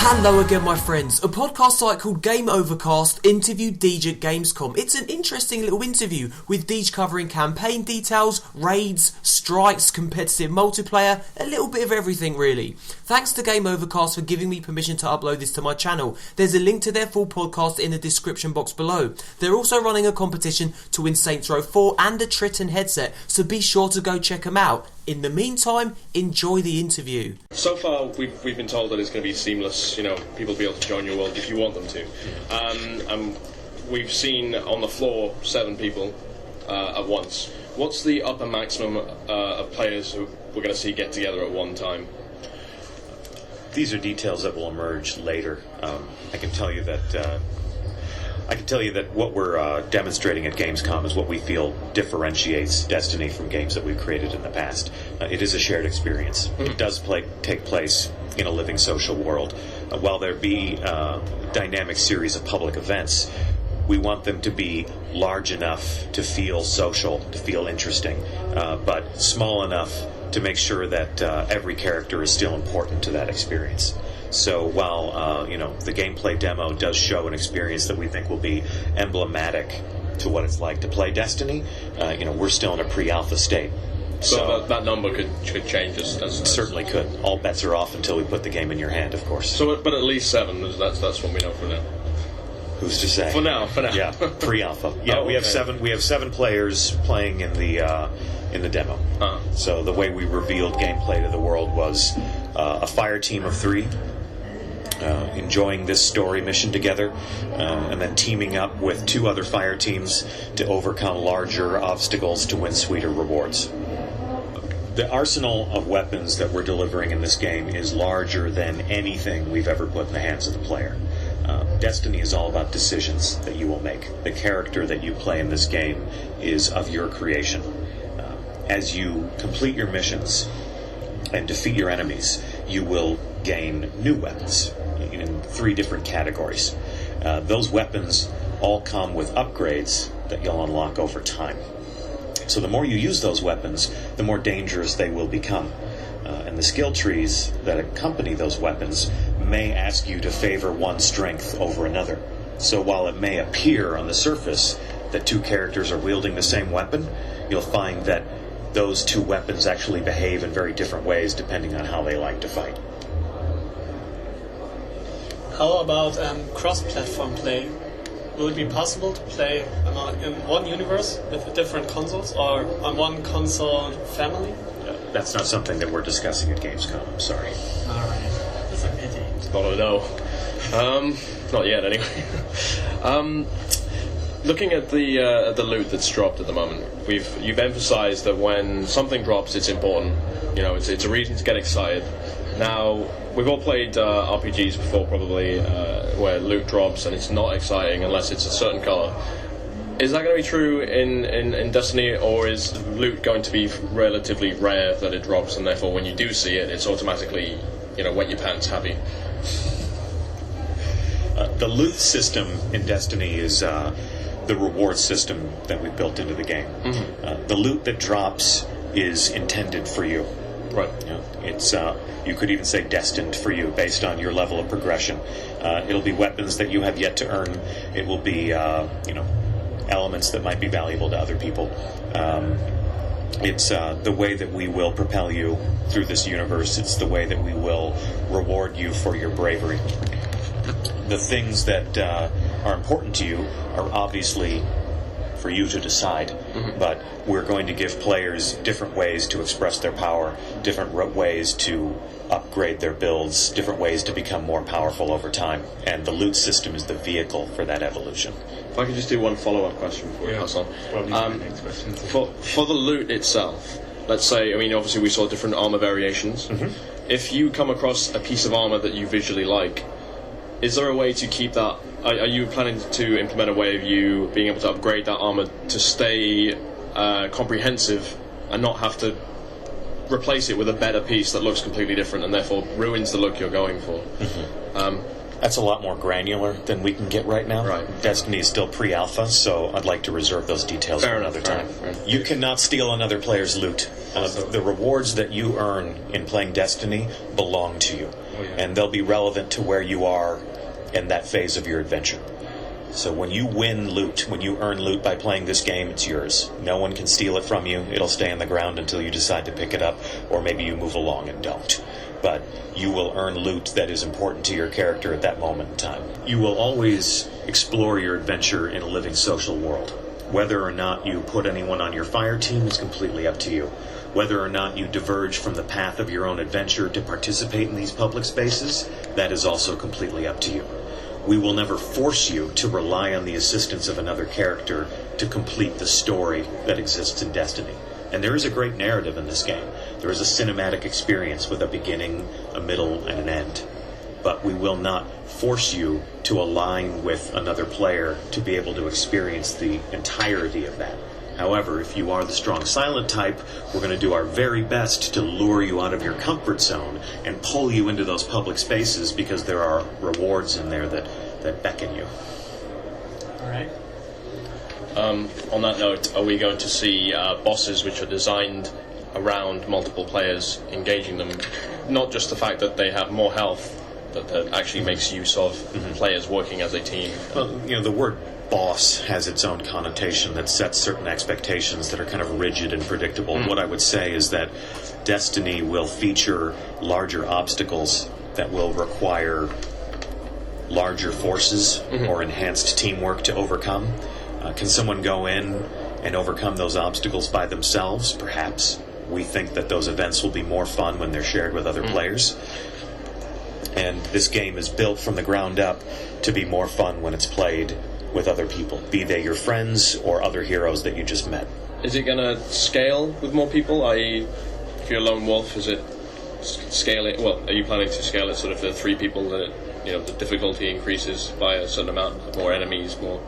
Hello again, my friends. A podcast site called GameOverCast interviewed DeeJ at Gamescom. It's an interesting little interview with DeeJ covering campaign details, raids, strikes, competitive multiplayer, a little bit of everything really. Thanks to GameOverCast for giving me permission to upload this to my channel. There's a link to their full podcast in the description box below. They're also running a competition to win Saints Row 4 and a Triton headset, so be sure to go check them out. In the meantime, enjoy the interview. So far, we've been told that it's going to be seamless. You know, people will be able to join your world if you want them to. And we've seen on the floor 7 people at once. What's the upper maximum of players who we're going to see get together at one time? These are details that will emerge later. I can tell you that. What we're demonstrating at Gamescom is what we feel differentiates Destiny from games that we've created in the past. It is a shared experience. It does take place in a living social world. While there be a dynamic series of public events, we want them to be large enough to feel social, to feel interesting, but small enough to make sure that every character is still important to that experience. So while the gameplay demo does show an experience that we think will be emblematic to what it's like to play Destiny, we're still in a pre-alpha state. So that number could change as certainly could. All bets are off until we put the game in your hand, of course. So, but at least 7. That's what we know for now. Who's to say? For now. Yeah, pre-alpha. Yeah, we have 7. We have 7 players playing in the demo. So the way we revealed gameplay to the world was a fire team of 3. Enjoying this story mission together, and then teaming up with 2 other fire teams to overcome larger obstacles to win sweeter rewards. The arsenal of weapons that we're delivering in this game is larger than anything we've ever put in the hands of the player. Destiny is all about decisions that you will make. The character that you play in this game is of your creation. As you complete your missions and defeat your enemies, you will gain new weapons in 3 different categories. Those weapons all come with upgrades that you'll unlock over time. So the more you use those weapons, the more dangerous they will become. And the skill trees that accompany those weapons may ask you to favor one strength over another. So while it may appear on the surface that 2 characters are wielding the same weapon, you'll find that those 2 weapons actually behave in very different ways depending on how they like to fight. How about cross-platform play? Will it be possible to play in one universe with different consoles, or on one console family? That's not something that we're discussing at Gamescom, I'm sorry. Alright, that's a pity. Thought I know. Not yet, anyway. Looking at the loot that's dropped at the moment, you've emphasised that when something drops, it's important. You know, it's a reason to get excited. Now, we've all played RPGs before, probably, where loot drops and it's not exciting unless it's a certain colour. Is that going to be true in Destiny, or is loot going to be relatively rare that it drops, and therefore when you do see it, it's automatically, wet your pants happy? The loot system in Destiny is the reward system that we've built into the game. The loot that drops is intended for you. Right. It's you could even say destined for you based on your level of progression. It'll be weapons that you have yet to earn. It will be elements that might be valuable to other people. It's the way that we will propel you through this universe. It's the way that we will reward you for your bravery. The things that are important to you are obviously for you to decide, but we're going to give players different ways to express their power, different ways to upgrade their builds, different ways to become more powerful over time, and the loot system is the vehicle for that evolution. If I could just do one follow-up question for you, Hassan. For the loot itself, let's say, obviously we saw different armor variations. If you come across a piece of armor that you visually like, is there a way to keep that? Are you planning to implement a way of you being able to upgrade that armor to stay comprehensive and not have to replace it with a better piece that looks completely different and therefore ruins the look you're going for? That's a lot more granular than we can get right now. Right. Destiny is still pre-alpha, so I'd like to reserve those details for another time. You cannot steal another player's loot. The rewards that you earn in playing Destiny belong to you. and they'll be relevant to where you are in that phase of your adventure. So when you win loot, when you earn loot by playing this game, it's yours. No one can steal it from you. It'll stay on the ground until you decide to pick it up, or maybe you move along and don't. But you will earn loot that is important to your character at that moment in time. You will always explore your adventure in a living social world. Whether or not you put anyone on your fire team is completely up to you. Whether or not you diverge from the path of your own adventure to participate in these public spaces, that is also completely up to you. We will never force you to rely on the assistance of another character to complete the story that exists in Destiny. And there is a great narrative in this game. There is a cinematic experience with a beginning, a middle, and an end. But we will not force you to align with another player to be able to experience the entirety of that. However, if you are the strong silent type, we're going to do our very best to lure you out of your comfort zone and pull you into those public spaces, because there are rewards in there that beckon you. All right. On that note, are we going to see bosses which are designed around multiple players, engaging them? Not just the fact that they have more health, that actually makes use of players working as a team. Well, the word boss has its own connotation that sets certain expectations that are kind of rigid and predictable. What I would say is that Destiny will feature larger obstacles that will require larger forces or enhanced teamwork to overcome. Can someone go in and overcome those obstacles by themselves? Perhaps. We think that those events will be more fun when they're shared with other players. And this game is built from the ground up to be more fun when it's played with other people, be they your friends or other heroes that you just met. Is it going to scale with more people? I.e., if you're a lone wolf, is it scaling? Well, are you planning to scale it sort of for 3 people that the difficulty increases by a certain amount, more enemies, more?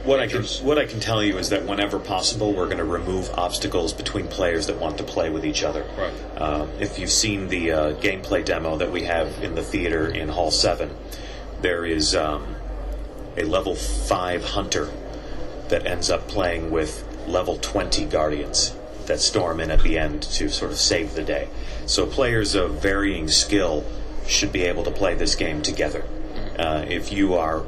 What I can tell you is that whenever possible, we're going to remove obstacles between players that want to play with each other. Right. If you've seen the gameplay demo that we have in the theater in Hall 7, there is a level 5 hunter that ends up playing with level 20 guardians that storm in at the end to sort of save the day. So players of varying skill should be able to play this game together. If you are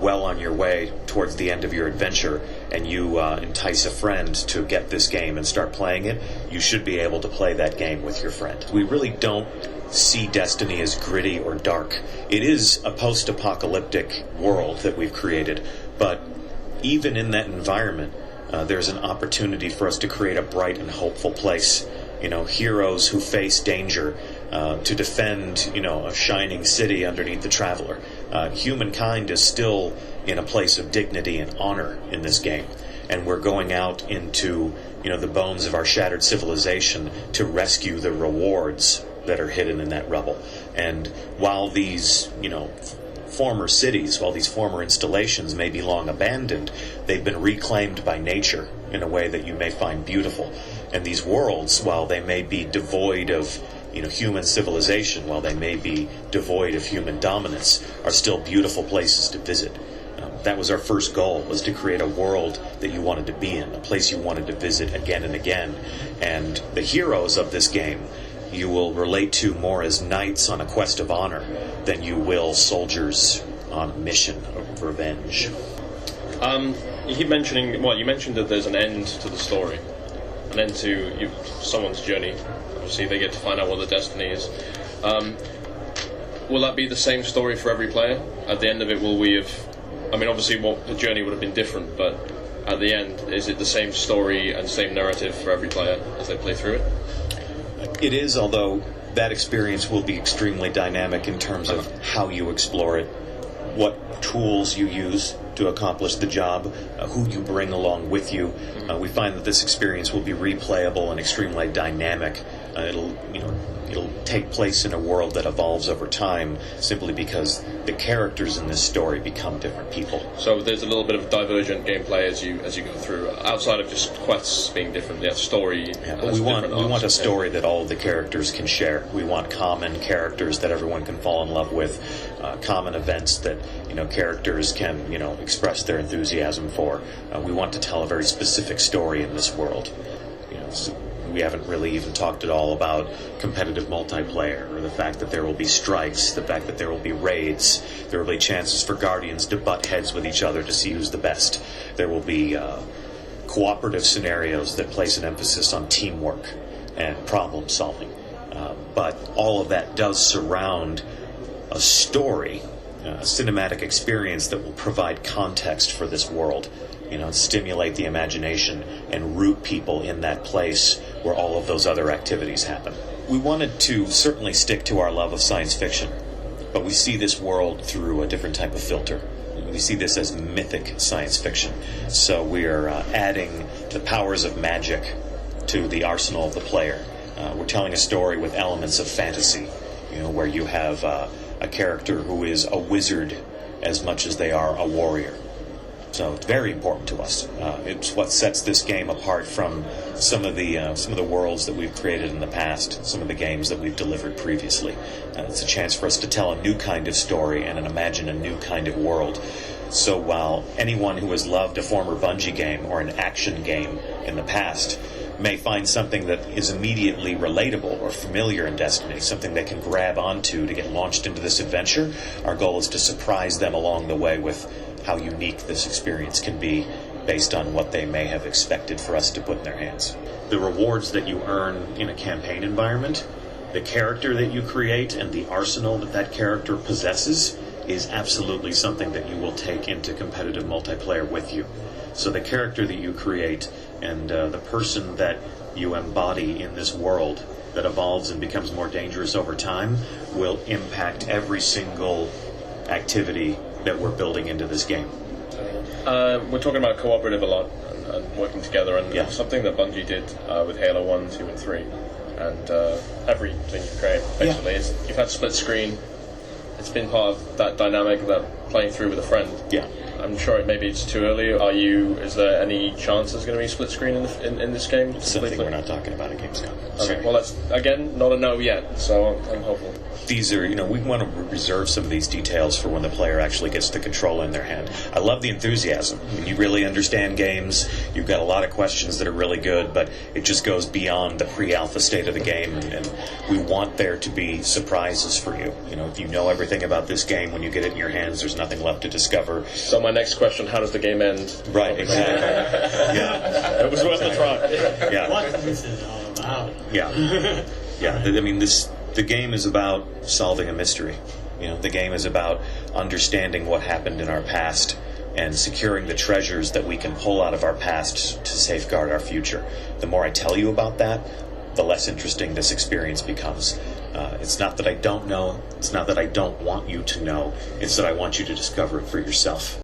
well on your way towards the end of your adventure and you entice a friend to get this game and start playing it, you should be able to play that game with your friend. We really don't see Destiny as gritty or dark. It is a post-apocalyptic world that we've created, but even in that environment, there's an opportunity for us to create a bright and hopeful place. Heroes who face danger to defend, a shining city underneath the Traveler. Humankind is still in a place of dignity and honor in this game, and we're going out into, the bones of our shattered civilization to rescue the rewards that are hidden in that rubble. And while these, former cities, while these former installations may be long abandoned, they've been reclaimed by nature in a way that you may find beautiful. And these worlds, while they may be devoid of human civilization, while they may be devoid of human dominance, are still beautiful places to visit. That was our first goal, was to create a world that you wanted to be in, a place you wanted to visit again and again. And the heroes of this game you will relate to more as knights on a quest of honor than you will soldiers on a mission of revenge. You keep mentioning, you mentioned that there's an end to the story, an end to someone's journey. Obviously, they get to find out what the destiny is. Will that be the same story for every player? At the end of it, will we have... obviously, the journey would have been different, but at the end, is it the same story and same narrative for every player as they play through it? It is, although that experience will be extremely dynamic in terms of how you explore it, what tools you use to accomplish the job, who you bring along with you. We find that this experience will be replayable and extremely dynamic. It'll take place in a world that evolves over time, simply because the characters in this story become different people. So there's a little bit of divergent gameplay as you go through, outside of just quests being different. The story. Yeah, but we want a story that all of the characters can share. We want common characters that everyone can fall in love with, common events that characters can express their enthusiasm for. We want to tell a very specific story in this world. We haven't really even talked at all about competitive multiplayer, or the fact that there will be strikes, the fact that there will be raids, there will be chances for Guardians to butt heads with each other to see who's the best. There will be cooperative scenarios that place an emphasis on teamwork and problem solving. But all of that does surround a story, a cinematic experience that will provide context for this world. Stimulate the imagination and root people in that place where all of those other activities happen. We wanted to certainly stick to our love of science fiction, but we see this world through a different type of filter. We see this as mythic science fiction. So we are adding the powers of magic to the arsenal of the player. We're telling a story with elements of fantasy, where you have a character who is a wizard as much as they are a warrior. So it's very important to us. It's what sets this game apart from some of the worlds that we've created in the past, some of the games that we've delivered previously. It's a chance for us to tell a new kind of story and imagine a new kind of world. So while anyone who has loved a former Bungie game or an action game in the past may find something that is immediately relatable or familiar in Destiny, something they can grab onto to get launched into this adventure, our goal is to surprise them along the way with how unique this experience can be based on what they may have expected for us to put in their hands. The rewards that you earn in a campaign environment, the character that you create, and the arsenal that that character possesses is absolutely something that you will take into competitive multiplayer with you. So the character that you create and the person that you embody in this world that evolves and becomes more dangerous over time will impact every single activity that we're building into this game. We're talking about cooperative a lot and working together, and something that Bungie did with Halo 1, 2 and 3 and everything you create basically is you've had split screen. It's been part of that dynamic of that playing through with a friend. Yeah. I'm sure maybe it's too early. Is there any chance there's going to be split screen in this game? Something we're not talking about at Gamescom. Okay, well that's, again, not a no yet, so I'm hopeful. These are, we want to reserve some of these details for when the player actually gets the controller in their hand. I love the enthusiasm. When you really understand games, you've got a lot of questions that are really good, but it just goes beyond the pre-alpha state of the game, and we want there to be surprises for you. If you know everything about this game, when you get it in your hands, there's nothing left to discover. So my next question, how does the game end? Right, exactly. Yeah. It was worth a try. Yeah. What is it all about? Yeah. Yeah, I mean, the game is about solving a mystery. The game is about understanding what happened in our past and securing the treasures that we can pull out of our past to safeguard our future. The more I tell you about that, the less interesting this experience becomes. It's not that I don't know, it's not that I don't want you to know, it's that I want you to discover it for yourself.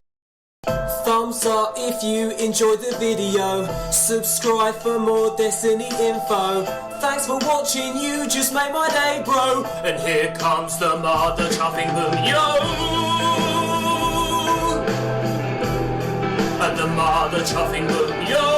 Thumbs up if you enjoyed the video. Subscribe for more Destiny info. Thanks for watching, you just made my day, bro. And here comes the mother chuffing boom, yo! And the mother chuffing boom, yo!